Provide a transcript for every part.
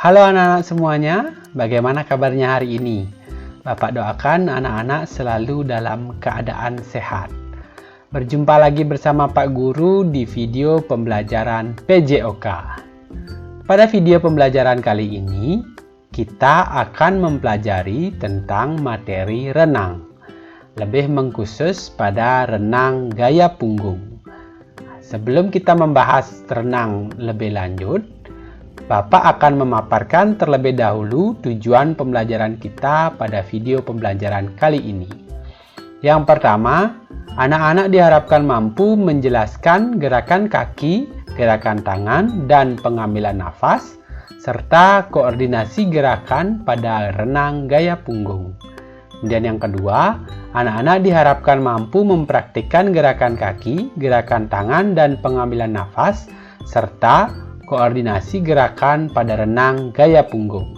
Halo anak-anak semuanya, bagaimana kabarnya hari ini? Bapak doakan anak-anak selalu dalam keadaan sehat. Berjumpa lagi bersama Pak Guru di video pembelajaran PJOK. Pada video pembelajaran kali ini, kita akan mempelajari tentang materi renang. Lebih mengkhusus pada renang gaya punggung. Sebelum kita membahas renang lebih lanjut, Bapak akan memaparkan terlebih dahulu tujuan pembelajaran kita pada video pembelajaran kali ini. Yang pertama, anak-anak diharapkan mampu menjelaskan gerakan kaki, gerakan tangan, dan pengambilan nafas, serta koordinasi gerakan pada renang gaya punggung. Kemudian yang kedua, anak-anak diharapkan mampu mempraktikkan gerakan kaki, gerakan tangan, dan pengambilan nafas, serta koordinasi gerakan pada renang gaya punggung.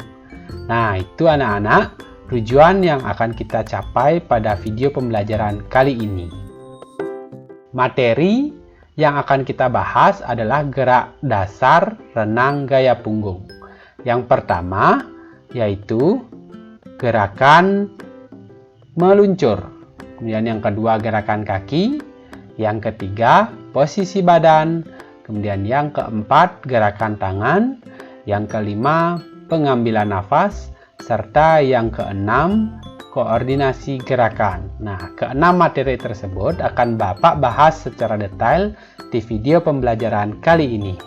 Nah, itu anak-anak tujuan yang akan kita capai pada video pembelajaran kali ini. Materi yang akan kita bahas adalah gerak dasar renang gaya punggung. Yang pertama yaitu gerakan meluncur. Kemudian yang kedua gerakan kaki. Yang ketiga posisi badan. Kemudian yang keempat, gerakan tangan. Yang kelima, pengambilan nafas. Serta yang keenam, koordinasi gerakan. Nah, keenam materi tersebut akan Bapak bahas secara detail di video pembelajaran kali ini.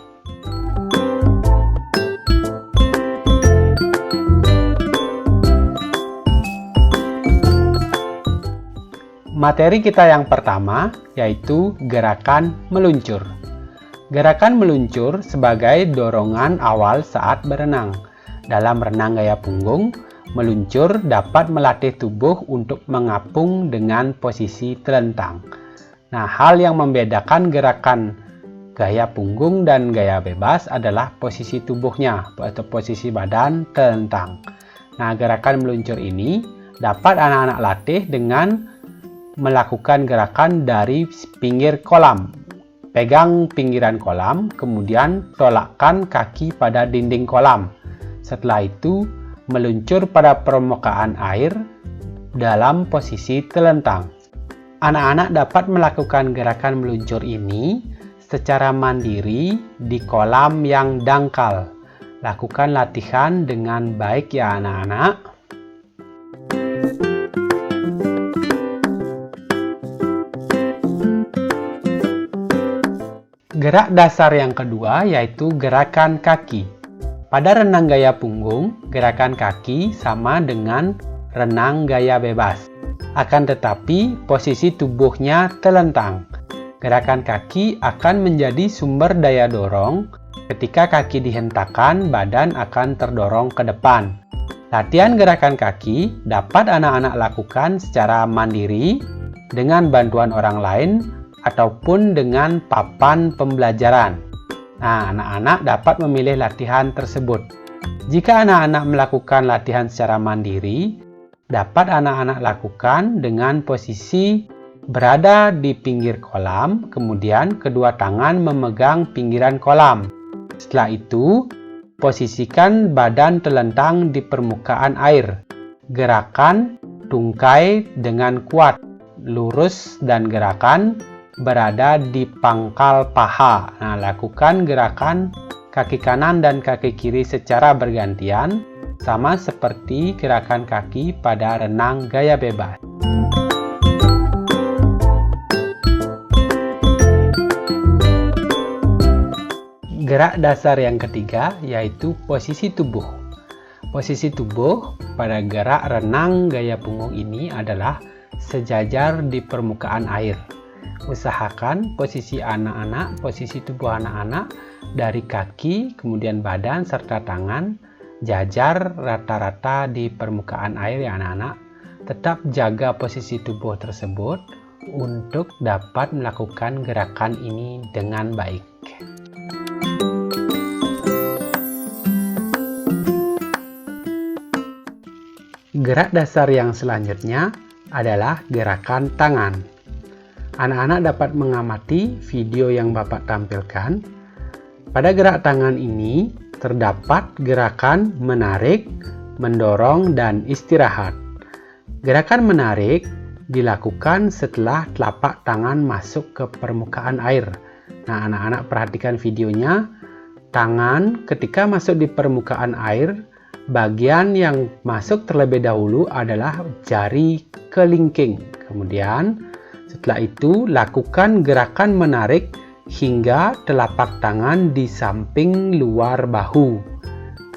Materi kita yang pertama, yaitu gerakan meluncur. Gerakan meluncur sebagai dorongan awal saat berenang. Dalam renang gaya punggung, meluncur dapat melatih tubuh untuk mengapung dengan posisi telentang. Nah, hal yang membedakan gerakan gaya punggung dan gaya bebas adalah posisi tubuhnya atau posisi badan telentang. Nah, gerakan meluncur ini dapat anak-anak latih dengan melakukan gerakan dari pinggir kolam. Pegang pinggiran kolam, kemudian tolakkan kaki pada dinding kolam. Setelah itu, meluncur pada permukaan air dalam posisi telentang. Anak-anak dapat melakukan gerakan meluncur ini secara mandiri di kolam yang dangkal. Lakukan latihan dengan baik ya anak-anak. Gerak dasar yang kedua yaitu gerakan kaki. Pada renang gaya punggung, gerakan kaki sama dengan renang gaya bebas. Akan tetapi, posisi tubuhnya telentang. Gerakan kaki akan menjadi sumber daya dorong. Ketika kaki dihentakkan, badan akan terdorong ke depan. Latihan gerakan kaki dapat anak-anak lakukan secara mandiri dengan bantuan orang lain ataupun dengan papan pembelajaran. Nah, anak-anak dapat memilih latihan tersebut. Jika anak-anak melakukan latihan secara mandiri, dapat anak-anak lakukan dengan posisi berada di pinggir kolam, kemudian kedua tangan memegang pinggiran kolam. Setelah itu, posisikan badan telentang di permukaan air. Gerakan tungkai dengan kuat, lurus dan gerakan berada di pangkal paha. Nah, lakukan gerakan kaki kanan dan kaki kiri secara bergantian, sama seperti gerakan kaki pada renang gaya bebas. Gerak dasar yang ketiga yaitu posisi tubuh. Posisi tubuh pada gerak renang gaya punggung ini adalah sejajar di permukaan air. Usahakan posisi anak-anak, posisi tubuh anak-anak dari kaki, kemudian badan, serta tangan jajar rata-rata di permukaan air ya anak-anak. Tetap jaga posisi tubuh tersebut untuk dapat melakukan gerakan ini dengan baik. Gerak dasar yang selanjutnya adalah gerakan tangan. Anak-anak dapat mengamati video yang Bapak tampilkan. Pada gerak tangan ini, terdapat gerakan menarik, mendorong, dan istirahat. Gerakan menarik dilakukan setelah telapak tangan masuk ke permukaan air. Nah, anak-anak perhatikan videonya. Tangan ketika masuk di permukaan air, bagian yang masuk terlebih dahulu adalah jari kelingking. Kemudian, setelah itu lakukan gerakan menarik hingga telapak tangan di samping luar bahu.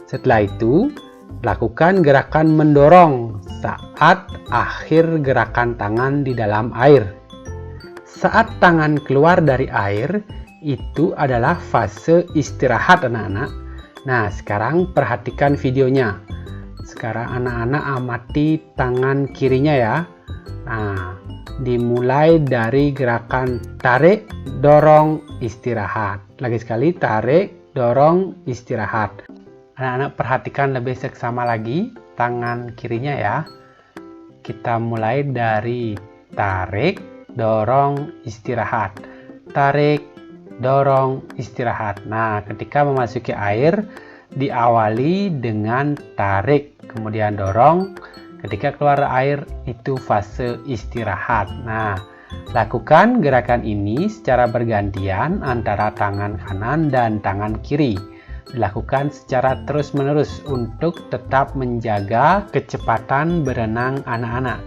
Setelah itu, lakukan gerakan mendorong saat akhir gerakan tangan di dalam air. Saat tangan keluar dari air, itu adalah fase istirahat anak-anak. Nah, sekarang perhatikan videonya. Sekarang anak-anak amati tangan kirinya ya. Nah, dimulai dari gerakan tarik, dorong, istirahat. Lagi sekali, tarik, dorong, istirahat. Anak-anak perhatikan lebih seksama lagi tangan kirinya ya. Kita mulai dari tarik, dorong, istirahat. Tarik, dorong, istirahat. Nah, ketika memasuki air, diawali dengan tarik, kemudian dorong. Ketika keluar air, itu fase istirahat. Nah, lakukan gerakan ini secara bergantian antara tangan kanan dan tangan kiri. Dilakukan secara terus-menerus untuk tetap menjaga kecepatan berenang anak-anak.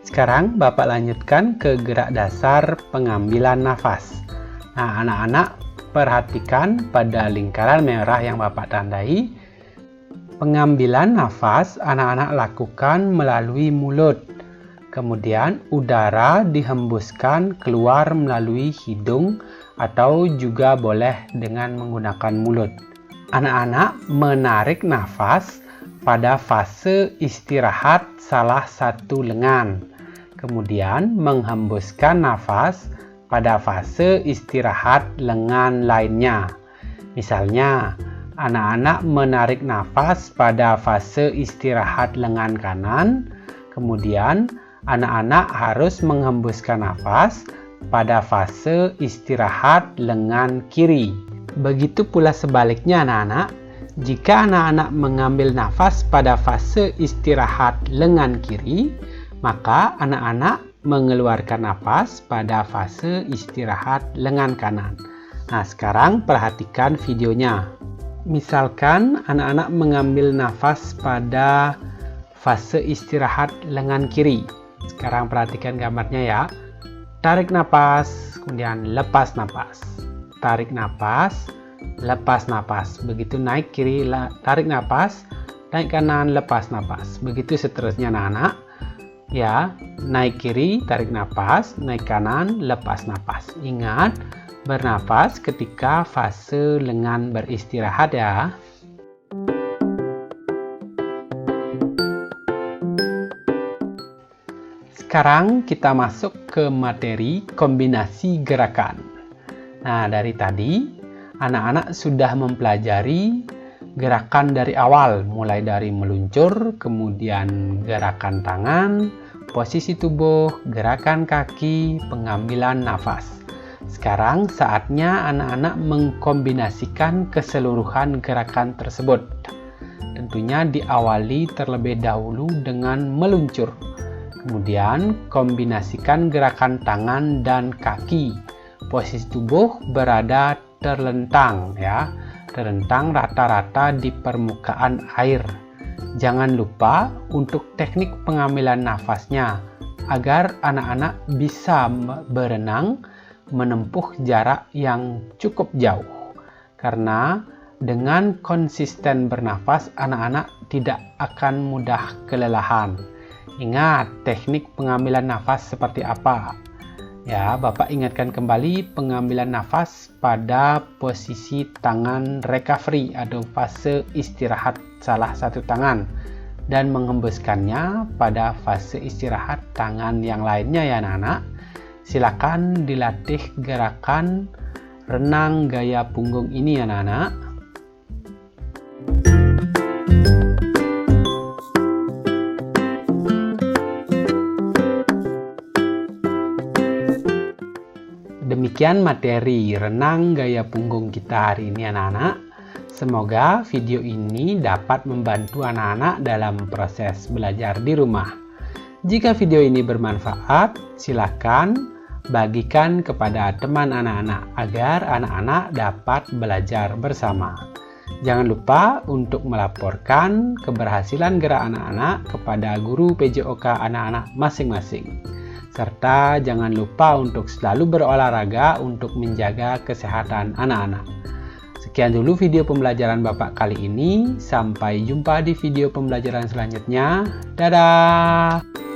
Sekarang Bapak lanjutkan ke gerak dasar pengambilan nafas. Nah, anak-anak perhatikan pada lingkaran merah yang Bapak tandai. Pengambilan nafas anak-anak lakukan melalui mulut. Kemudian udara dihembuskan keluar melalui hidung atau juga boleh dengan menggunakan mulut. Anak-anak menarik nafas pada fase istirahat salah satu lengan. Kemudian menghembuskan nafas pada fase istirahat lengan lainnya. Misalnya, anak-anak menarik nafas pada fase istirahat lengan kanan, kemudian anak-anak harus menghembuskan nafas pada fase istirahat lengan kiri. Begitu pula sebaliknya anak-anak, jika anak-anak mengambil nafas pada fase istirahat lengan kiri, maka anak-anak mengeluarkan nafas pada fase istirahat lengan kanan. Nah, sekarang perhatikan videonya. Misalkan anak-anak mengambil nafas pada fase istirahat lengan kiri. Sekarang perhatikan gambarnya ya. Tarik nafas, kemudian lepas nafas. Tarik nafas, lepas nafas. Begitu naik kiri, tarik nafas, naik kanan, lepas nafas. Begitu seterusnya anak-anak. Ya, naik kiri, tarik nafas, naik kanan, lepas nafas. Ingat, bernafas ketika fase lengan beristirahat ya. Sekarang kita masuk ke materi kombinasi gerakan. Nah, dari tadi, anak-anak sudah mempelajari gerakan dari awal, mulai dari meluncur, kemudian gerakan tangan, posisi tubuh, gerakan kaki, pengambilan nafas. Sekarang saatnya anak-anak mengkombinasikan keseluruhan gerakan tersebut. Tentunya diawali terlebih dahulu dengan meluncur. Kemudian kombinasikan gerakan tangan dan kaki. Posisi tubuh berada terlentang ya. Terlentang rata-rata di permukaan air. Jangan lupa untuk teknik pengambilan nafasnya agar anak-anak bisa berenang menempuh jarak yang cukup jauh. Karena dengan konsisten bernafas, anak-anak tidak akan mudah kelelahan. Ingat teknik pengambilan nafas seperti apa? Ya, Bapak ingatkan kembali pengambilan nafas pada posisi tangan recovery atau fase istirahat salah satu tangan dan menghembuskannya pada fase istirahat tangan yang lainnya ya anak-anak. Silakan dilatih gerakan renang gaya punggung ini ya anak-anak. Demikian materi renang gaya punggung kita hari ini anak-anak. Semoga video ini dapat membantu anak-anak dalam proses belajar di rumah. Jika video ini bermanfaat, silakan bagikan kepada teman anak-anak agar anak-anak dapat belajar bersama. Jangan lupa untuk melaporkan keberhasilan gerak anak-anak kepada guru PJOK anak-anak masing-masing. Serta jangan lupa untuk selalu berolahraga untuk menjaga kesehatan anak-anak. Sekian dulu video pembelajaran Bapak kali ini. Sampai jumpa di video pembelajaran selanjutnya. Dadah!